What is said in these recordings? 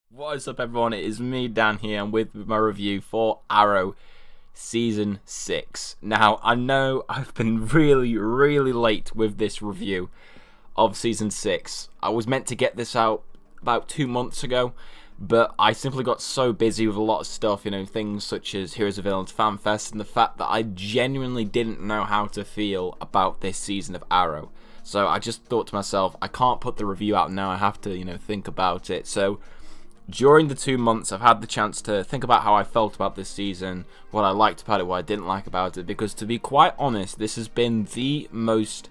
What is up, everyone? It is me, Dan, here, and with my review for Arrow Season 6. Now, I know I've been really late with this review of Season 6. I was meant to get this out about 2 months ago, but I simply got so busy with a lot of stuff, things such as Heroes of Villains Fan Fest, and the fact that I genuinely didn't know how to feel about this season of Arrow. So I just thought to myself, I can't put the review out now, I have to, think about it. So during the 2 months, I've had the chance to think about how I felt about this season, what I liked about it, what I didn't like about it, because to be quite honest, this has been the most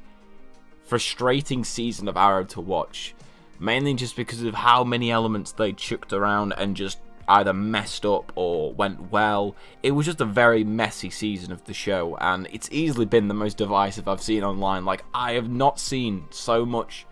frustrating season of Arrow to watch. Mainly just because of how many elements they chucked around and just either messed up or went well. It was just a very messy season of the show, and it's easily been the most divisive I've seen online. Like, I have not seen so much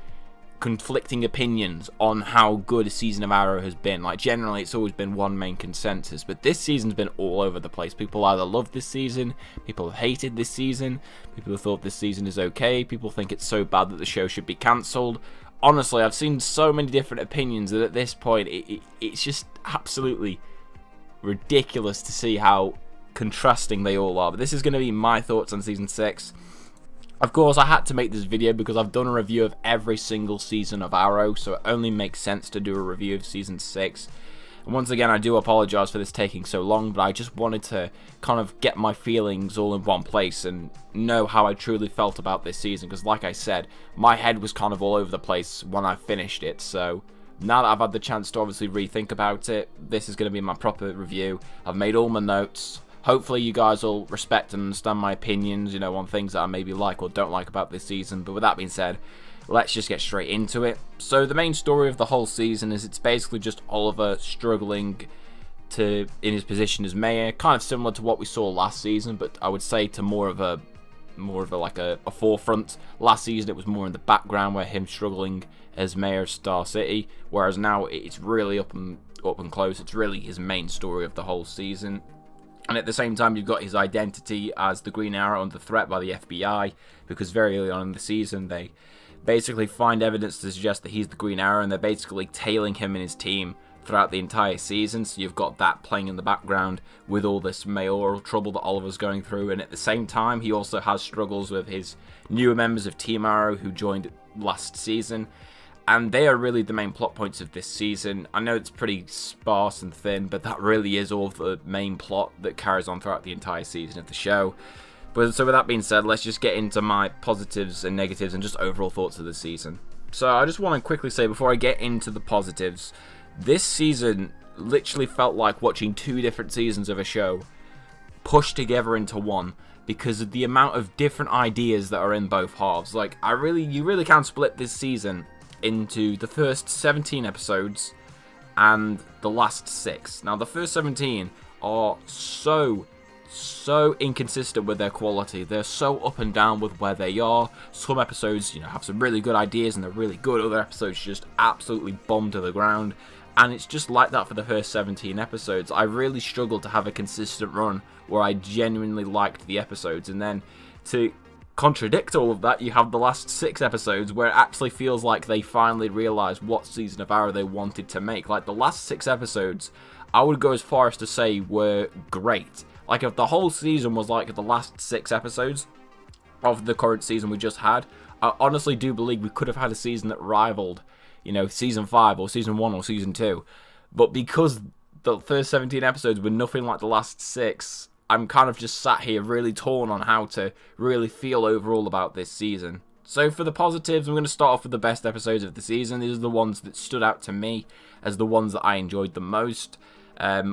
conflicting opinions on how good a season of Arrow has been. Like, generally it's always been one main consensus, but this season's been all over the place. People either love this season, people have hated this season, people have thought this season is okay, people think it's so bad that the show should be cancelled. Honestly, I've seen so many different opinions that at this point it's just absolutely ridiculous to see how contrasting they all are. But this is going to be my thoughts on season 6. Of course, I had to make this video because I've done a review of every single season of Arrow, so it only makes sense to do a review of season 6. And once again, I do apologise for this taking so long, but I just wanted to kind of get my feelings all in one place and know how I truly felt about this season, because like I said, my head was kind of all over the place when I finished it. So now that I've had the chance to obviously rethink about it, this is going to be my proper review. I've made all my notes. Hopefully you guys will respect and understand my opinions, on things that I maybe like or don't like about this season. But with that being said, let's just get straight into it. So the main story of the whole season is it's basically just Oliver struggling in his position as mayor, kind of similar to what we saw last season, but I would say to more of a forefront. Last season it was more in the background, where him struggling as mayor of Star City, whereas now it's really up and close. It's really his main story of the whole season. And at the same time, you've got his identity as the Green Arrow under threat by the FBI, because very early on in the season, they basically find evidence to suggest that he's the Green Arrow, and they're basically tailing him and his team throughout the entire season. So you've got that playing in the background with all this mayoral trouble that Oliver's going through. And at the same time, he also has struggles with his newer members of Team Arrow who joined last season. And they are really the main plot points of this season. I know it's pretty sparse and thin, but that really is all the main plot that carries on throughout the entire season of the show. But so with that being said, let's just get into my positives and negatives and just overall thoughts of the season. So I just want to quickly say, before I get into the positives, this season literally felt like watching 2 different seasons of a show pushed together into one, because of the amount of different ideas that are in both halves. Like, you really can split this season into the first 17 episodes and the last 6. Now, the first 17 are so inconsistent with their quality. They're so up and down with where they are. Some episodes, have some really good ideas and they're really good. Other episodes just absolutely bomb to the ground. And it's just like that for the first 17 episodes. I really struggled to have a consistent run where I genuinely liked the episodes. And then to contradict all of that, you have the last 6 episodes where it actually feels like they finally realized what season of Arrow they wanted to make. Like, the last 6 episodes, I would go as far as to say were great. Like, if the whole season was like the last 6 episodes of the current season we just had, I honestly do believe we could have had a season that rivaled, season 5 or season 1 or season 2. But because the first 17 episodes were nothing like the last 6, I'm kind of just sat here really torn on how to really feel overall about this season. So for the positives, I'm going to start off with the best episodes of the season. These are the ones that stood out to me as the ones that I enjoyed the most.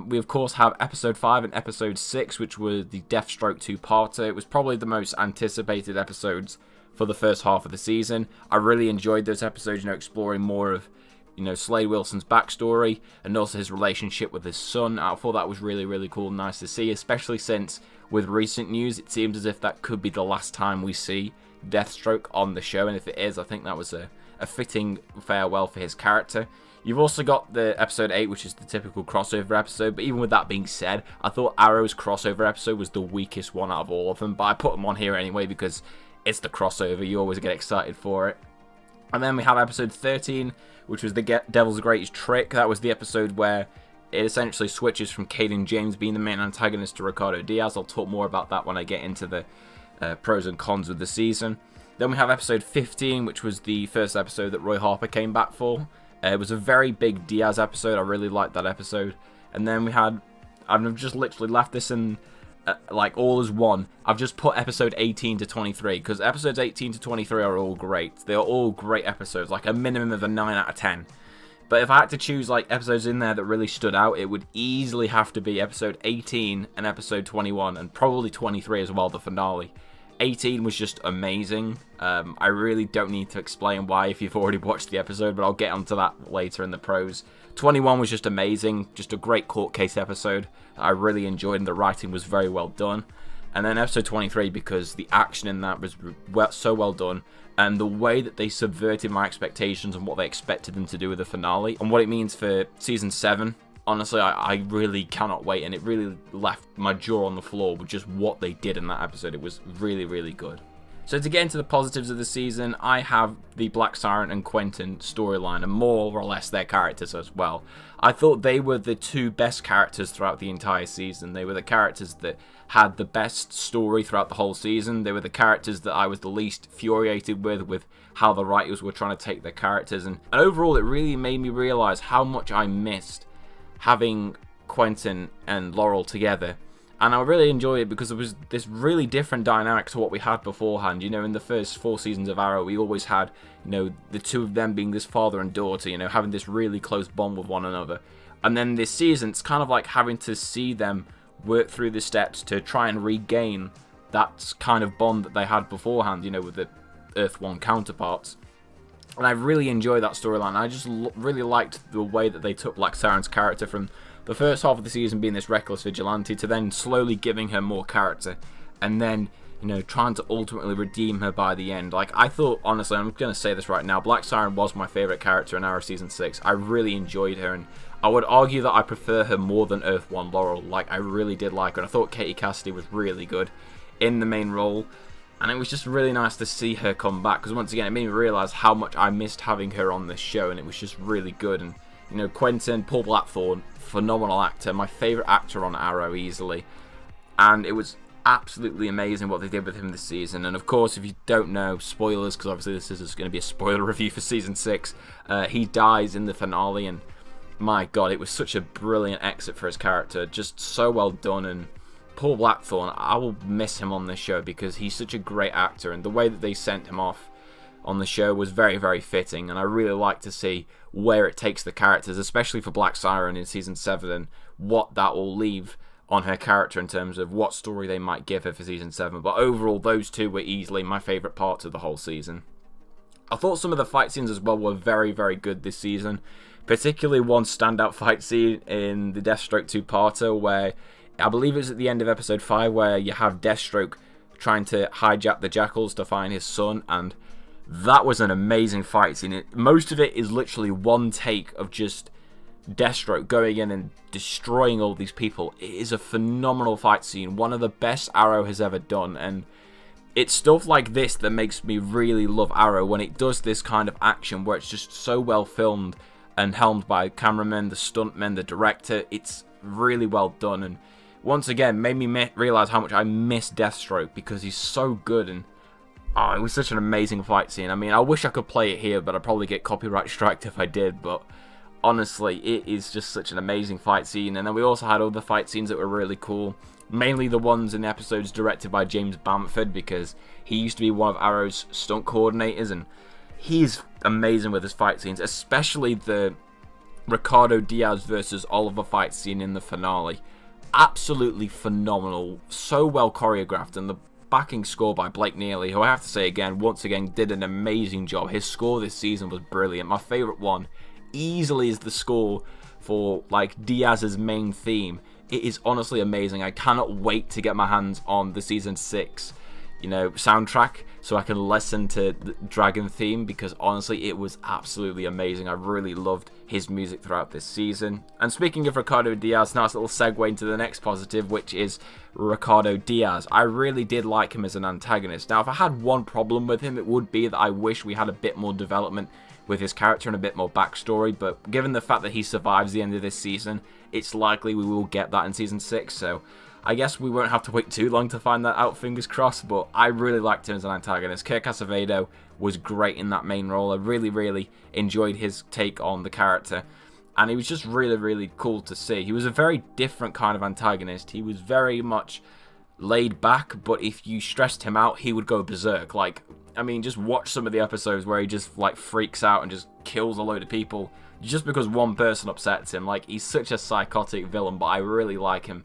We of course have episode 5 and episode 6, which were the Deathstroke 2-parter. It was probably the most anticipated episodes for the first half of the season. I really enjoyed those episodes, exploring more of Slade Wilson's backstory and also his relationship with his son. I thought that was really cool and nice to see, especially since with recent news it seems as if that could be the last time we see Deathstroke on the show, and if it is, I think that was a fitting farewell for his character. You've also got the episode 8, which is the typical crossover episode, but even with that being said, I thought Arrow's crossover episode was the weakest one out of all of them, but I put them on here anyway because it's the crossover. You always get excited for it. And then we have episode 13, which was the Devil's Greatest Trick. That was the episode where it essentially switches from Caden James being the main antagonist to Ricardo Diaz. I'll talk more about that when I get into the pros and cons of the season. Then we have episode 15, which was the first episode that Roy Harper came back for. It was a very big Diaz episode. I really liked that episode. And then we had, I've just literally left this in like all as one. I've just put episode 18 to 23 because episodes 18 to 23 are all great. They are all great episodes, like a minimum of a 9 out of 10. But if I had to choose like episodes in there that really stood out, it would easily have to be episode 18 and episode 21, and probably 23 as well, the finale. 18 was just amazing. I really don't need to explain why if you've already watched the episode, but I'll get onto that later in the pros. 21 was just amazing, just a great court case episode that I really enjoyed, and the writing was very well done. And then episode 23, because the action in that was so well done, and the way that they subverted my expectations and what they expected them to do with the finale, and what it means for season 7. Honestly, I really cannot wait, and it really left my jaw on the floor with just what they did in that episode. It was really, really good. So to get into the positives of the season, I have the Black Siren and Quentin storyline, and more or less their characters as well. I thought they were the two best characters throughout the entire season. They were the characters that had the best story throughout the whole season. They were the characters that I was the least infuriated with how the writers were trying to take their characters. And overall, it really made me realize how much I missed having Quentin and Laurel together. And I really enjoyed it because it was this really different dynamic to what we had beforehand. You know, in the first 4 seasons of Arrow, we always had, you know, the two of them being this father and daughter, you know, having this really close bond with one another. And then this season, it's kind of like having to see them work through the steps to try and regain that kind of bond that they had beforehand, you know, with the Earth 1 counterparts. And I really enjoyed that storyline. I just really liked the way that they took Black Siren's character from the first half of the season being this reckless vigilante to then slowly giving her more character, and then, you know, trying to ultimately redeem her by the end. Like, I thought, honestly, I'm going to say this right now, Black Siren was my favourite character in Arrow Season 6. I really enjoyed her, and I would argue that I prefer her more than Earth 1 Laurel. Like, I really did like her, and I thought Katie Cassidy was really good in the main role. And it was just really nice to see her come back, because once again, it made me realise how much I missed having her on this show, and it was just really good. And, you know, Quentin, Paul Blackthorne, phenomenal actor, my favourite actor on Arrow easily. And it was absolutely amazing what they did with him this season. And of course, if you don't know, spoilers, because obviously this is going to be a spoiler review for Season 6, he dies in the finale, and my god, it was such a brilliant exit for his character, just so well done. And Paul Blackthorne, I will miss him on this show because he's such a great actor, and the way that they sent him off on the show was very, very fitting, and I really like to see where it takes the characters, especially for Black Siren in Season 7, and what that will leave on her character in terms of what story they might give her for Season 7. But overall, those two were easily my favourite parts of the whole season. I thought some of the fight scenes as well were very, very good this season, particularly one standout fight scene in the Deathstroke 2-parter where I believe it's at the end of episode 5 where you have Deathstroke trying to hijack the Jackals to find his son, and that was an amazing fight scene. Most of it is literally one take of just Deathstroke going in and destroying all these people. It is a phenomenal fight scene, one of the best Arrow has ever done, and it's stuff like this that makes me really love Arrow, when it does this kind of action where it's just so well filmed and helmed by cameramen, the stuntmen, the director. It's really well done, and once again made me realise how much I miss Deathstroke because he's so good. And oh, it was such an amazing fight scene. I mean, I wish I could play it here, but I'd probably get copyright striked if I did. But honestly, it is just such an amazing fight scene. And then we also had other fight scenes that were really cool, mainly the ones in the episodes directed by James Bamford, because he used to be one of Arrow's stunt coordinators, and he's amazing with his fight scenes, especially the Ricardo Diaz versus Oliver fight scene in the finale. Absolutely phenomenal, so well choreographed, and the backing score by Blake Neely, who I have to say again, once again, did an amazing job. His score this season was brilliant. My favourite one easily is the score for like Diaz's main theme. It is honestly amazing. I cannot wait to get my hands on the Season 6 soundtrack so I can listen to the Dragon theme, because honestly it was absolutely amazing. I really loved his music throughout this season. And speaking of Ricardo Diaz, nice little segue into the next positive, which is Ricardo Diaz. I really did like him as an antagonist. Now, if I had one problem with him, it would be that I wish we had a bit more development with his character and a bit more backstory, but given the fact that he survives the end of this season, it's likely we will get that in Season 6, so I guess we won't have to wait too long to find that out, fingers crossed. But I really liked him as an antagonist. Kirk Acevedo was great in that main role. I really enjoyed his take on the character, and he was just really cool to see. He was a very different kind of antagonist. He was very much laid back, but if you stressed him out, he would go berserk. Like, I mean, just watch some of the episodes where he just like freaks out and just kills a load of people just because one person upsets him. Like, he's such a psychotic villain, but I really like him.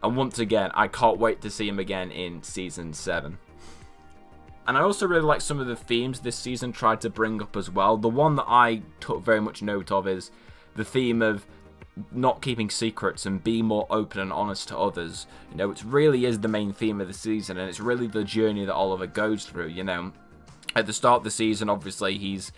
And once again, I can't wait to see him again in Season 7. And I also really like some of the themes this season tried to bring up as well. The one that I took very much note of is the theme of not keeping secrets and being more open and honest to others. It really is the main theme of the season, and it's really the journey that Oliver goes through. At the start of the season, obviously, he's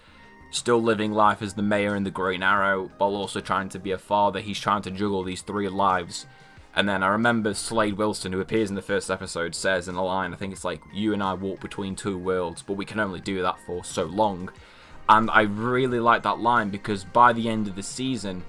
still living life as the mayor in the Green Arrow, while also trying to be a father. He's trying to juggle these 3 lives. And then I remember Slade Wilson, who appears in the first episode, says in a line, I think it's like, "You and I walk between 2 worlds, but we can only do that for so long." And I really like that line, because by the end of the season,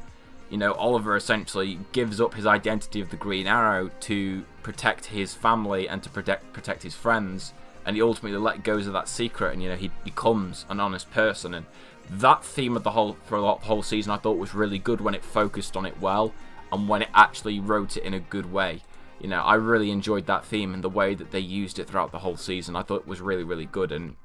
Oliver essentially gives up his identity of the Green Arrow to protect his family and to protect his friends. And he ultimately let go of that secret, and he becomes an honest person. And that theme of the whole season I thought was really good when it focused on it well, and when it actually wrote it in a good way. I really enjoyed that theme and the way that they used it throughout the whole season. I thought it was really good, and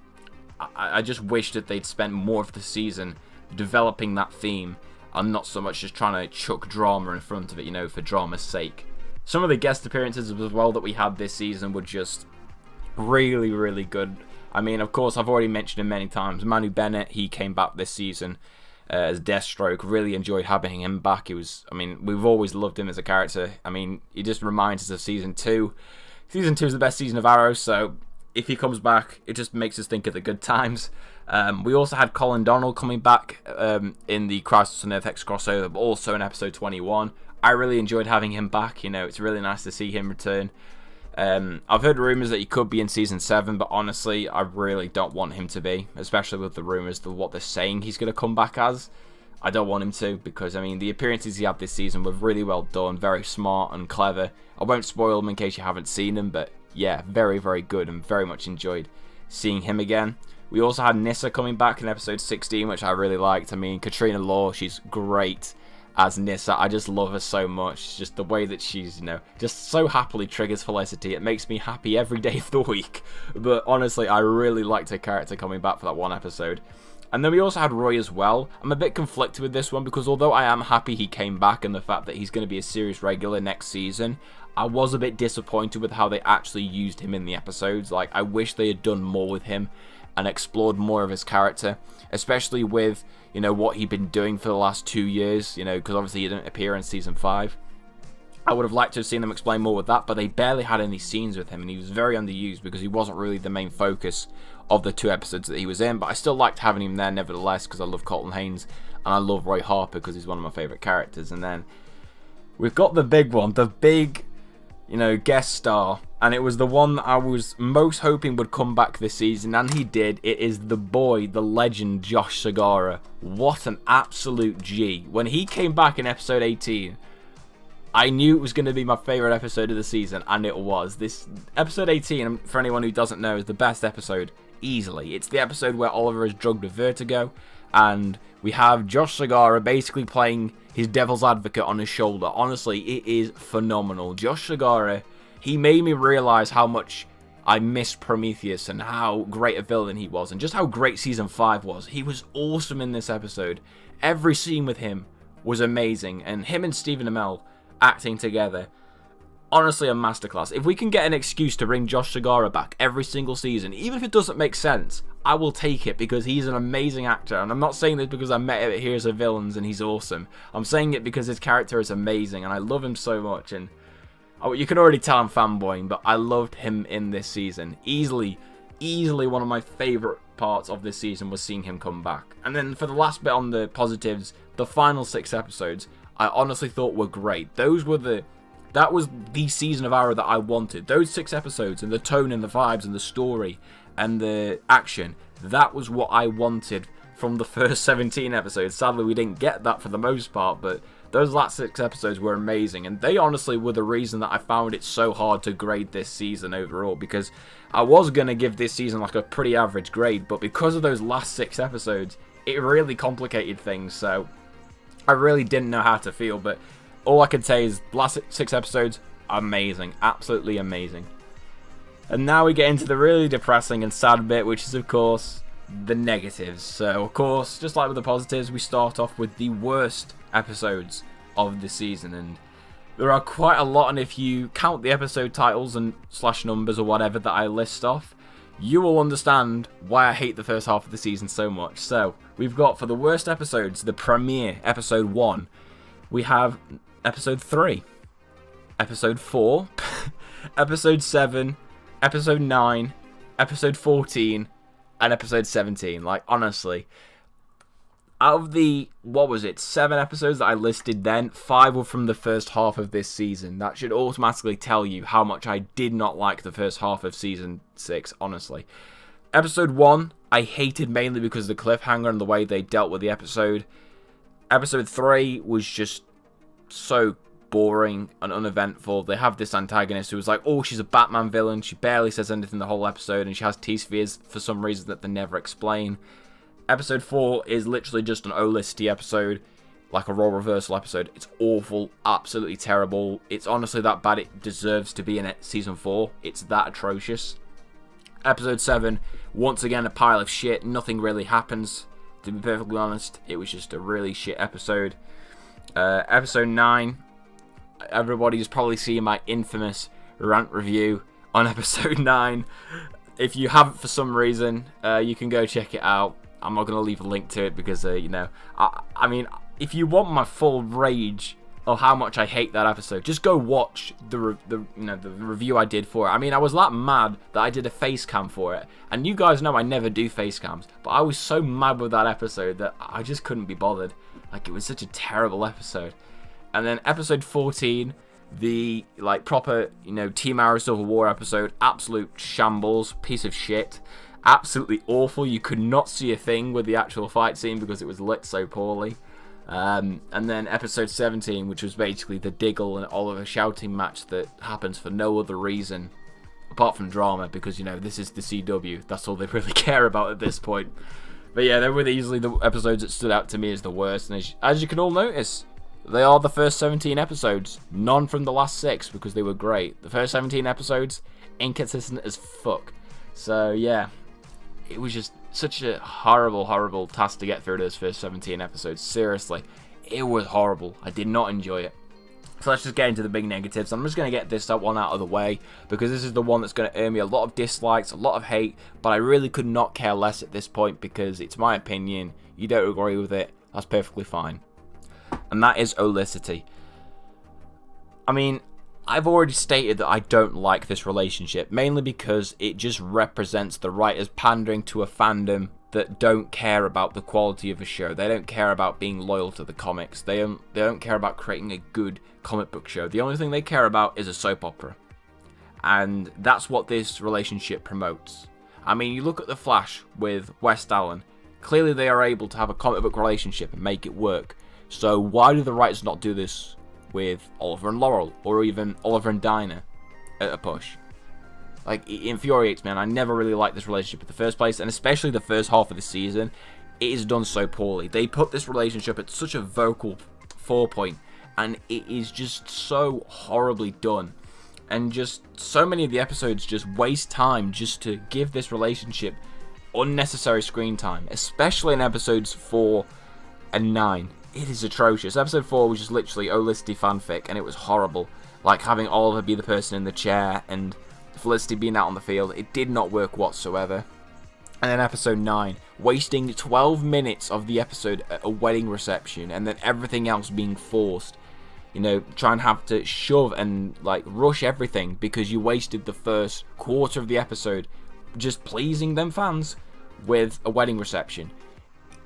I just wish that they'd spent more of the season developing that theme and not so much just trying to chuck drama in front of it, for drama's sake. Some of the guest appearances as well that we had this season were just really good. I mean, of course, I've already mentioned him many times. Manu Bennett, he came back this season as Deathstroke. Really enjoyed having him back. We've always loved him as a character. He just reminds us of Season 2. Season 2 is the best season of Arrow, so if he comes back, it just makes us think of the good times. We also had Colin Donnell coming back in the Crisis on Earth X crossover, but also in episode 21. I really enjoyed having him back. It's really nice to see him return. I've heard rumours that he could be in Season 7, but honestly, I really don't want him to be, especially with the rumours of what they're saying he's going to come back as. I don't want him to, because, the appearances he had this season were really well done, very smart and clever. I won't spoil them in case you haven't seen them, but yeah, very good, and very much enjoyed seeing him again. We also had Nyssa coming back in episode 16, which I really liked. Katrina Law, she's great as Nyssa. I just love her so much. Just the way that she's, just so happily triggers Felicity. It makes me happy every day of the week. But honestly, I really liked her character coming back for that one episode. And then we also had Roy as well. I'm a bit conflicted with this one, because although I am happy he came back and the fact that he's going to be a series regular next season, I was a bit disappointed with how they actually used him in the episodes. Like, I wish they had done more with him and explored more of his character, especially with, what he'd been doing for the last 2 years, because obviously he didn't appear in Season 5. I would have liked to have seen them explain more with that, but they barely had any scenes with him, and he was very underused because he wasn't really the main focus of the 2 episodes that he was in. But I still liked having him there nevertheless, because I love Colton Haynes and I love Roy Harper because he's one of my favourite characters. And then we've got the big one, the big, guest star, and it was the one that I was most hoping would come back this season, and he did. It is the boy, the legend, Josh Segarra. What an absolute G. When he came back in episode 18, I knew it was going to be my favourite episode of the season, and it was. This episode 18, for anyone who doesn't know, is the best episode, easily. It's the episode where Oliver is drugged with vertigo, and we have Josh Segarra basically playing his devil's advocate on his shoulder. Honestly, it is phenomenal. Josh Segarra, he made me realise how much I missed Prometheus and how great a villain he was, and just how great Season 5 was. He was awesome in this episode. Every scene with him was amazing, and him and Stephen Amell acting together, honestly, a masterclass. If we can get an excuse to bring Josh Segarra back every single season, even if it doesn't make sense, I will take it, because he's an amazing actor. And I'm not saying this because I met him at Heroes of Villains and he's awesome. I'm saying it because his character is amazing and I love him so much. And You can already tell I'm fanboying, but I loved him in this season. Easily one of my favourite parts of this season was seeing him come back. And then for the last bit on the positives, the final 6 episodes, I honestly thought were great. That was the season of Arrow that I wanted. Those 6 episodes, and the tone and the vibes and the story and the action, that was what I wanted from the first 17 episodes. Sadly, we didn't get that for the most part, but those last 6 episodes were amazing, and they honestly were the reason that I found it so hard to grade this season overall, because I was going to give this season like a pretty average grade, but because of those last 6 episodes, it really complicated things, so I really didn't know how to feel. But all I could say is last 6 episodes, amazing, absolutely amazing. And now we get into the really depressing and sad bit, which is of course the negatives. So of course, just like with the positives, we start off with the worst episodes of the season, and there are quite a lot, and if you count the episode titles and / numbers or whatever that I list off, you will understand why I hate the first half of the season so much. So we've got, for the worst episodes, the premiere, episode 1, we have episode 3, episode 4, episode 7, episode 9, episode 14, and episode 17. Like, honestly, out of the, 7 episodes that I listed then, 5 were from the first half of this season. That should automatically tell you how much I did not like the first half of season 6, honestly. Episode 1, I hated mainly because of the cliffhanger and the way they dealt with the episode. Episode 3 was just so boring and uneventful. They have this antagonist who was like, oh, she's a Batman villain. She barely says anything the whole episode, and she has T-spheres for some reason that they never explain. Episode 4 is literally just an Olicity episode, like a role reversal episode. It's awful, absolutely terrible. It's honestly that bad it deserves to be in season 4. It's that atrocious. Episode 7, once again a pile of shit. Nothing really happens, to be perfectly honest. It was just a really shit episode. Episode 9, everybody's probably seen my infamous rant review on episode 9. If you haven't for some reason, you can go check it out. I'm not going to leave a link to it because, I mean, if you want my full rage of how much I hate that episode, just go watch the review I did for it. I mean, I was that mad that I did a face cam for it, and you guys know I never do face cams, but I was so mad with that episode that I just couldn't be bothered. Like, it was such a terrible episode. And then episode 14, the proper Team Arrow Civil War episode, absolute shambles, piece of shit. Absolutely awful. You could not see a thing with the actual fight scene because it was lit so poorly. And then episode 17, which was basically the Diggle and Oliver shouting match that happens for no other reason apart from drama, because this is the CW. That's all they really care about at this point. But yeah, they were easily the episodes that stood out to me as the worst. And as you can all notice, they are the first 17 episodes. None from the last 6 because they were great. The first 17 episodes, inconsistent as fuck. So yeah. It was just such a horrible, horrible task to get through those first 17 episodes. Seriously, it was horrible. I did not enjoy it. So let's just get into the big negatives. I'm just going to get this one out of the way, because this is the one that's going to earn me a lot of dislikes, a lot of hate, but I really could not care less at this point because it's my opinion. You don't agree with it, that's perfectly fine. And that is Olicity. I mean, I've already stated that I don't like this relationship, mainly because it just represents the writers pandering to a fandom that don't care about the quality of a show. They don't care about being loyal to the comics. They don't care about creating a good comic book show. The only thing they care about is a soap opera. And that's what this relationship promotes. I mean, you look at The Flash with West Allen. Clearly they are able to have a comic book relationship and make it work. So why do the writers not do this with Oliver and Laurel, or even Oliver and Dinah at a push? Like, it infuriates me, and I never really liked this relationship in the first place, and especially the first half of the season, it is done so poorly. They put this relationship at such a vocal forepoint, and it is just so horribly done. And just so many of the episodes just waste time just to give this relationship unnecessary screen time, especially in episodes 4 and 9. It is atrocious. Episode 4 was just literally Olicity fanfic, and it was horrible. Like having Oliver be the person in the chair and Felicity being out on the field. It did not work whatsoever. And then episode 9, wasting 12 minutes of the episode at a wedding reception, and then everything else being forced. you know, try and have to shove and like rush everything because you wasted the first quarter of the episode just pleasing them fans with a wedding reception.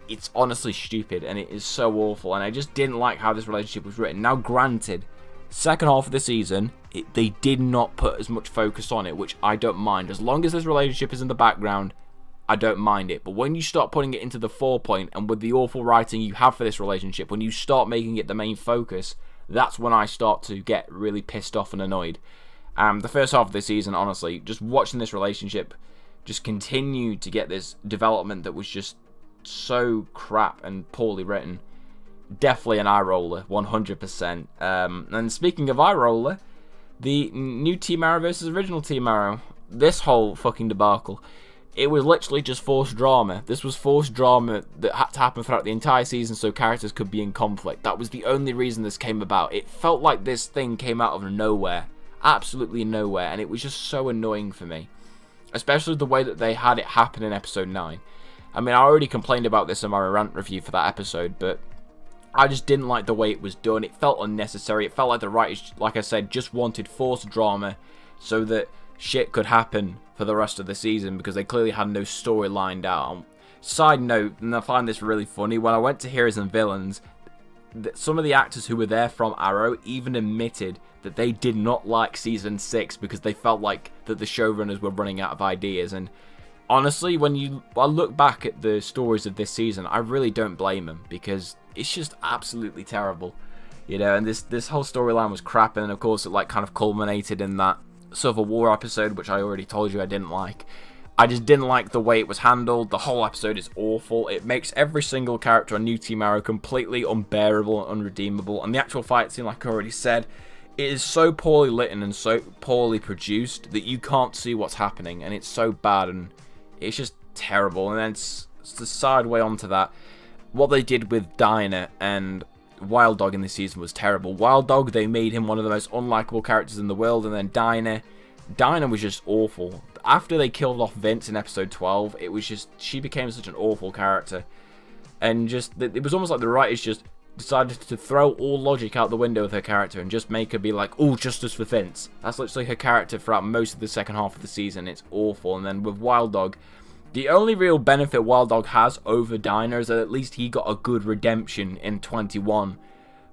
It's honestly stupid, and it is so awful, and I just didn't like how this relationship was written. Now, granted, second half of the season, they did not put as much focus on it, which I don't mind. As long as this relationship is in the background, I don't mind it. But when you start putting it into the forepoint, and with the awful writing you have for this relationship, when you start making it the main focus, that's when I start to get really pissed off and annoyed. The first half of the season, honestly, just watching this relationship just continue to get this development that was just so crap and poorly written. Definitely an eye roller, 100%. And speaking of eye roller, the new Team Arrow versus original Team Arrow, this whole fucking debacle, it was literally just forced drama. This was forced drama that had to happen throughout the entire season so characters could be in conflict. That was the only reason this came about. It felt like this thing came out of nowhere, absolutely nowhere, and it was just so annoying for me, especially the way that they had it happen in episode 9. I mean, I already complained about this in my rant review for that episode, but I just didn't like the way it was done. It felt unnecessary. It felt like the writers, like I said, just wanted forced drama so that shit could happen for the rest of the season because they clearly had no story lined out. Side note, and I find this really funny, when I went to Heroes and Villains, some of the actors who were there from Arrow even admitted that they did not like season 6 because they felt like that the showrunners were running out of ideas. And honestly, when I look back at the stories of this season, I really don't blame them because it's just absolutely terrible, you know. And this whole storyline was crap, and of course it like kind of culminated in that Civil War episode, which I already told you I didn't like. I just didn't like the way it was handled. The whole episode is awful. It makes every single character on New Team Arrow completely unbearable and unredeemable. And the actual fight scene, like I already said, it is so poorly written and so poorly produced that you can't see what's happening, and it's so bad and it's just terrible. And then it's the side way onto that, what they did with Dinah and Wild Dog in this season was terrible. Wild Dog, they made him one of the most unlikable characters in the world, and then Dinah was just awful. After they killed off Vince in episode 12, it was just, she became such an awful character, and just it was almost like the writers just decided to throw all logic out the window with her character and just make her be like, oh, justice for Vince. That's literally her character throughout most of the second half of the season. It's awful. And then with Wild Dog, the only real benefit Wild Dog has over Dinah is that at least he got a good redemption in 21,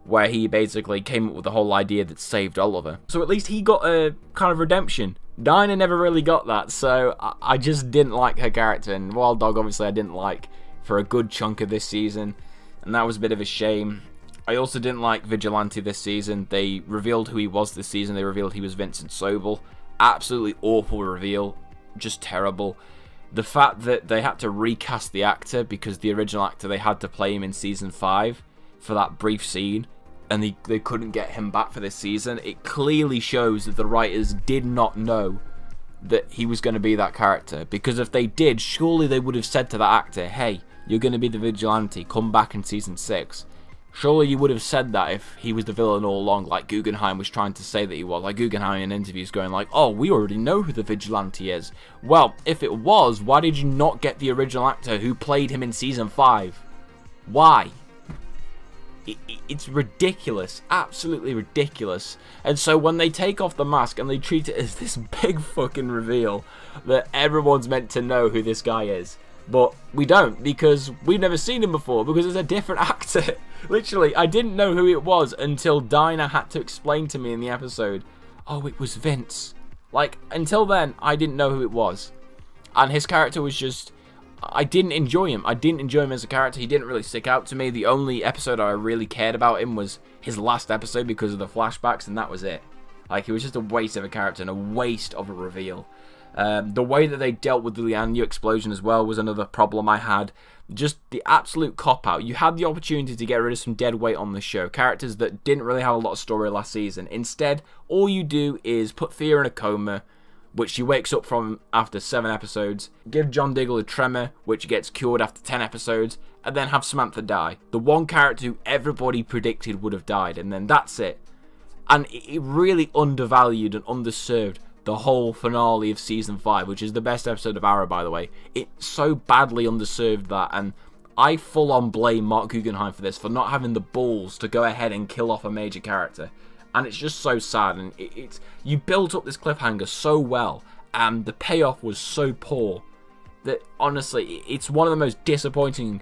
where he basically came up with the whole idea that saved Oliver. So at least he got a kind of redemption. Dinah never really got that, so I just didn't like her character. And Wild Dog, obviously, I didn't like for a good chunk of this season, and that was a bit of a shame. I also didn't like Vigilante this season. They revealed who he was this season. They revealed he was Vincent Sobel. Absolutely awful reveal. Just terrible. The fact that they had to recast the actor because the original actor, they had to play him in season 5 for that brief scene, and they couldn't get him back for this season. It clearly shows that the writers did not know that he was going to be that character, because if they did, surely they would have said to that actor, hey, you're going to be the Vigilante, come back in season 6. Surely you would have said that if he was the villain all along, like Guggenheim was trying to say that he was. Like Guggenheim in interviews going like, oh, we already know who the Vigilante is. Well, if it was, why did you not get the original actor who played him in season 5? Why? It's ridiculous, absolutely ridiculous. And so when they take off the mask and they treat it as this big fucking reveal that everyone's meant to know who this guy is, but we don't, because we've never seen him before, because it's a different actor. Literally, I didn't know who it was until Dinah had to explain to me in the episode, oh, it was Vince. Like, until then, I didn't know who it was. And his character was just, I didn't enjoy him. I didn't enjoy him as a character. He didn't really stick out to me. The only episode I really cared about him was his last episode because of the flashbacks, and that was it. Like, it was just a waste of a character and a waste of a reveal. The way that they dealt with the Lianyu explosion as well was another problem I had. Just the absolute cop-out. You had the opportunity to get rid of some dead weight on the show. Characters that didn't really have a lot of story last season. Instead, all you do is put Thea in a coma, which she wakes up from after 7 episodes. Give John Diggle a tremor, which gets cured after 10 episodes. And then have Samantha die. The one character who everybody predicted would have died. And then that's it. And it really undervalued and underserved the whole finale of season 5, which is the best episode of Arrow, by the way. It so badly underserved that, and I full on blame Mark Guggenheim for this, for not having the balls to go ahead and kill off a major character. And it's just so sad, and it's you built up this cliffhanger so well, and the payoff was so poor that honestly, it's one of the most disappointing,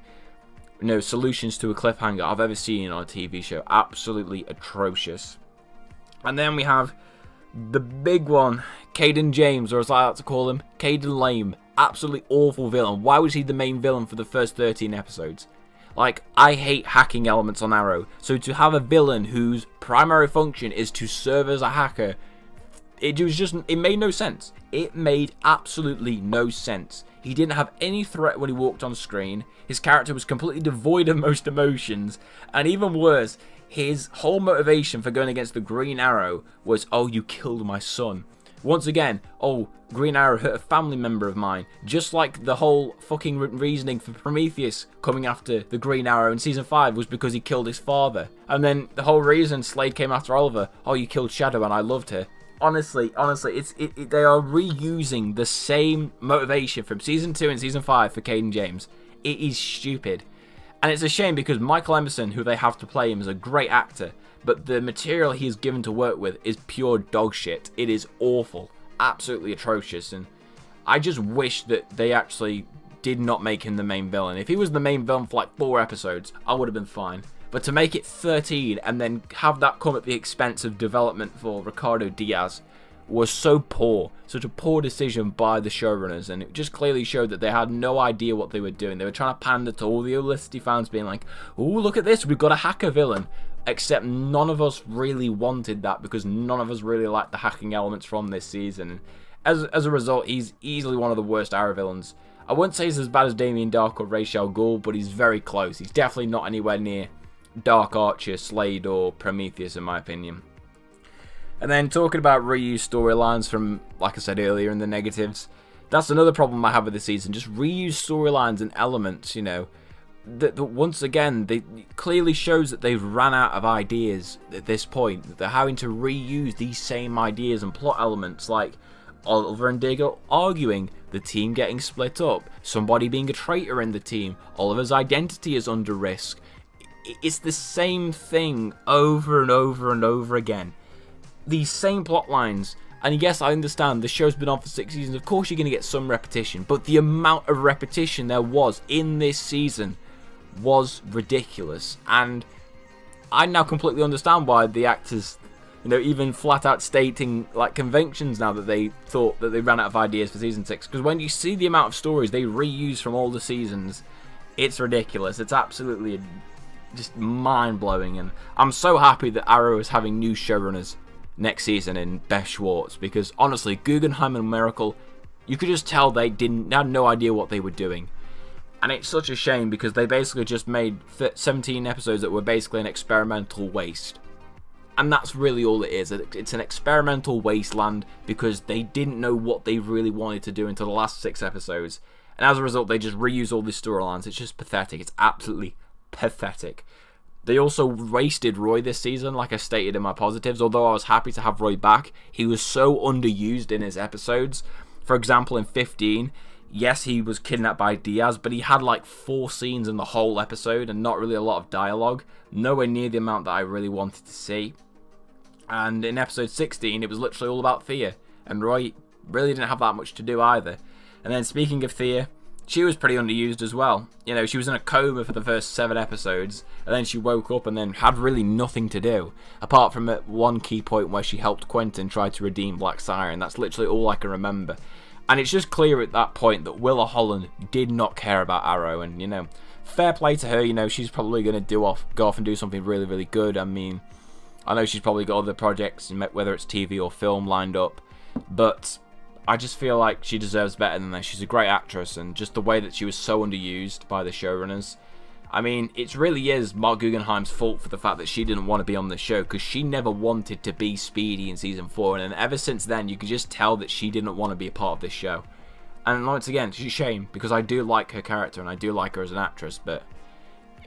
solutions to a cliffhanger I've ever seen on a TV show. Absolutely atrocious. And then we have the big one, Caden James, or as I like to call him, Caden Lame. Absolutely awful villain. Why was he the main villain for the first 13 episodes? Like, I hate hacking elements on Arrow, so to have a villain whose primary function is to serve as a hacker, it made no sense. It made absolutely no sense. He didn't have any threat when he walked on screen. His character was completely devoid of most emotions, and even worse, his whole motivation for going against the Green Arrow was, oh, you killed my son. Once again, oh, Green Arrow hurt a family member of mine. Just like the whole fucking reasoning for Prometheus coming after the Green Arrow in Season 5 was because he killed his father. And then the whole reason Slade came after Oliver, oh, you killed Shadow and I loved her. Honestly, they are reusing the same motivation from Season 2 and Season 5 for Caden James. It is stupid. And it's a shame because Michael Emerson, who they have to play him, is a great actor. But the material he is given to work with is pure dog shit. It is awful. Absolutely atrocious. And I just wish that they actually did not make him the main villain. If he was the main villain for like 4 episodes, I would have been fine. But to make it 13 and then have that come at the expense of development for Ricardo Diaz was so poor. Such a poor decision by the showrunners, and it just clearly showed that they had no idea what they were doing. They were trying to pander to all the Olicity fans being like, oh, look at this, we've got a hacker villain. Except none of us really wanted that because none of us really liked the hacking elements from this season. As a result, he's easily one of the worst Arrow villains. I wouldn't say he's as bad as Damien Dark or Ra's al Ghul, but he's very close. He's definitely not anywhere near Dark Archer, Slade, or Prometheus, in my opinion. And then talking about reused storylines from, like I said earlier, in the negatives, that's another problem I have with this season. Just reused storylines and elements, that once again, they clearly shows that they've ran out of ideas at this point. They're having to reuse these same ideas and plot elements, like Oliver and Diggle arguing, the team getting split up, somebody being a traitor in the team, Oliver's identity is under risk. It's the same thing over and over and over again. These same plot lines. And yes, I understand the show's been on for 6 seasons. Of course you're going to get some repetition. But the amount of repetition there was in this season was ridiculous. And I now completely understand why the actors, even flat out stating like conventions now that they thought that they ran out of ideas for season 6. Because when you see the amount of stories they reuse from all the seasons, it's ridiculous. It's absolutely just mind-blowing. And I'm so happy that Arrow is having new showrunners next season in Beth Schwartz, because honestly, Guggenheim and Miracle, you could just tell they had no idea what they were doing. And it's such a shame because they basically just made 17 episodes that were basically an experimental waste. And that's really all it is. It's an experimental wasteland because they didn't know what they really wanted to do until the last 6 episodes. And as a result, they just reuse all these storylines. It's just pathetic. It's absolutely pathetic. They also wasted Roy this season, like I stated in my positives. Although I was happy to have Roy back, he was so underused in his episodes. For example, in 15, yes, he was kidnapped by Diaz, but he had like 4 scenes in the whole episode and not really a lot of dialogue. Nowhere near the amount that I really wanted to see. And in episode 16, it was literally all about Thea. And Roy really didn't have that much to do either. And then speaking of Thea, she was pretty underused as well. She was in a coma for the first 7 episodes, and then she woke up and then had really nothing to do, apart from at one key point where she helped Quentin try to redeem Black Siren. That's literally all I can remember. And it's just clear at that point that Willa Holland did not care about Arrow, and, fair play to her. She's probably going to go off and do something really, really good. I mean, I know she's probably got other projects, whether it's TV or film, lined up, but I just feel like she deserves better than that. She's a great actress, and just the way that she was so underused by the showrunners. I mean, it really is Mark Guggenheim's fault for the fact that she didn't want to be on the show, because she never wanted to be Speedy in season 4, and then ever since then, you could just tell that she didn't want to be a part of this show. And once again, it's a shame, because I do like her character, and I do like her as an actress, but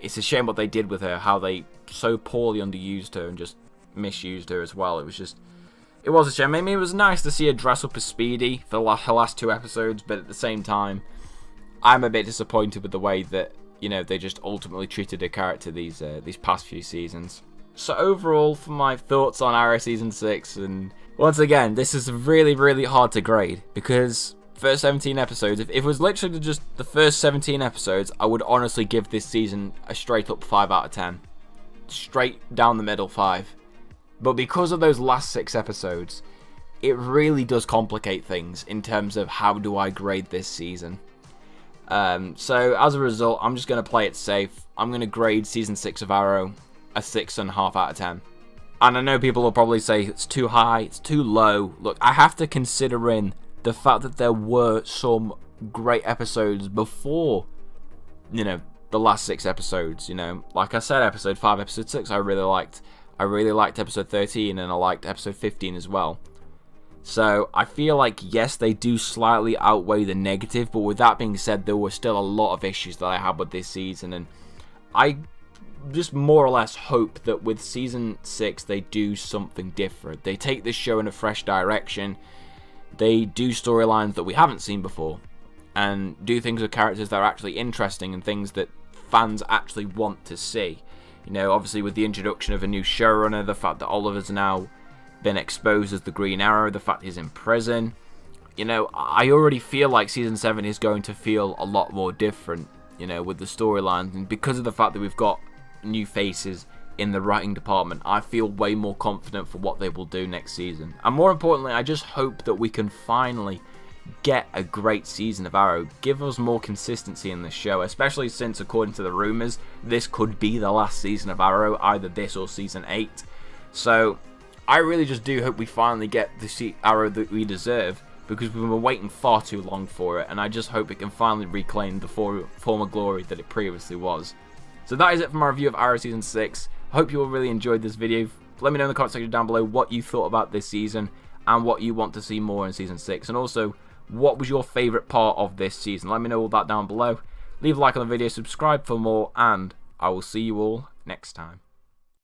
it's a shame what they did with her, how they so poorly underused her and just misused her as well. It was a shame. I mean, it was nice to see her dress up as Speedy for her last 2 episodes, but at the same time, I'm a bit disappointed with the way that you know, they just ultimately treated her character these past few seasons. So overall, for my thoughts on Arrow Season 6, and once again, this is really, really hard to grade, because first 17 episodes, if it was literally just the first 17 episodes, I would honestly give this season a straight up 5 out of 10. Straight down the middle 5. But because of those last 6 episodes, it really does complicate things in terms of how do I grade this season. So as a result, I'm just going to play it safe. I'm going to grade Season 6 of Arrow a 6.5 out of 10. And I know people will probably say it's too high, it's too low. Look, I have to consider in the fact that there were some great episodes before, you know, the last 6 episodes. You know, like I said, episode 5, episode 6, I really liked. I really liked episode 13, and I liked episode 15 as well. So I feel like, yes, they do slightly outweigh the negative, but with that being said, there were still a lot of issues that I had with this season, and I just more or less hope that with Season 6 they do something different. They take this show in a fresh direction, they do storylines that we haven't seen before, and do things with characters that are actually interesting and things that fans actually want to see. You know, obviously with the introduction of a new showrunner, the fact that Oliver's now been exposed as the Green Arrow, the fact he's in prison, you know, I already feel like Season 7 is going to feel a lot more different, you know, with the storylines, and because of the fact that we've got new faces in the writing department, I feel way more confident for what they will do next season. And more importantly, I just hope that we can finally get a great season of Arrow, give us more consistency in this show, especially since, according to the rumours, this could be the last season of Arrow, either this or Season 8. So I really just do hope we finally get the Arrow that we deserve, because we've been waiting far too long for it, and I just hope it can finally reclaim the former glory that it previously was. So that is it for my review of Arrow Season 6. I hope you all really enjoyed this video. Let me know in the comment section down below what you thought about this season and what you want to see more in Season 6. And also, what was your favourite part of this season? Let me know all that down below. Leave a like on the video, subscribe for more, and I will see you all next time.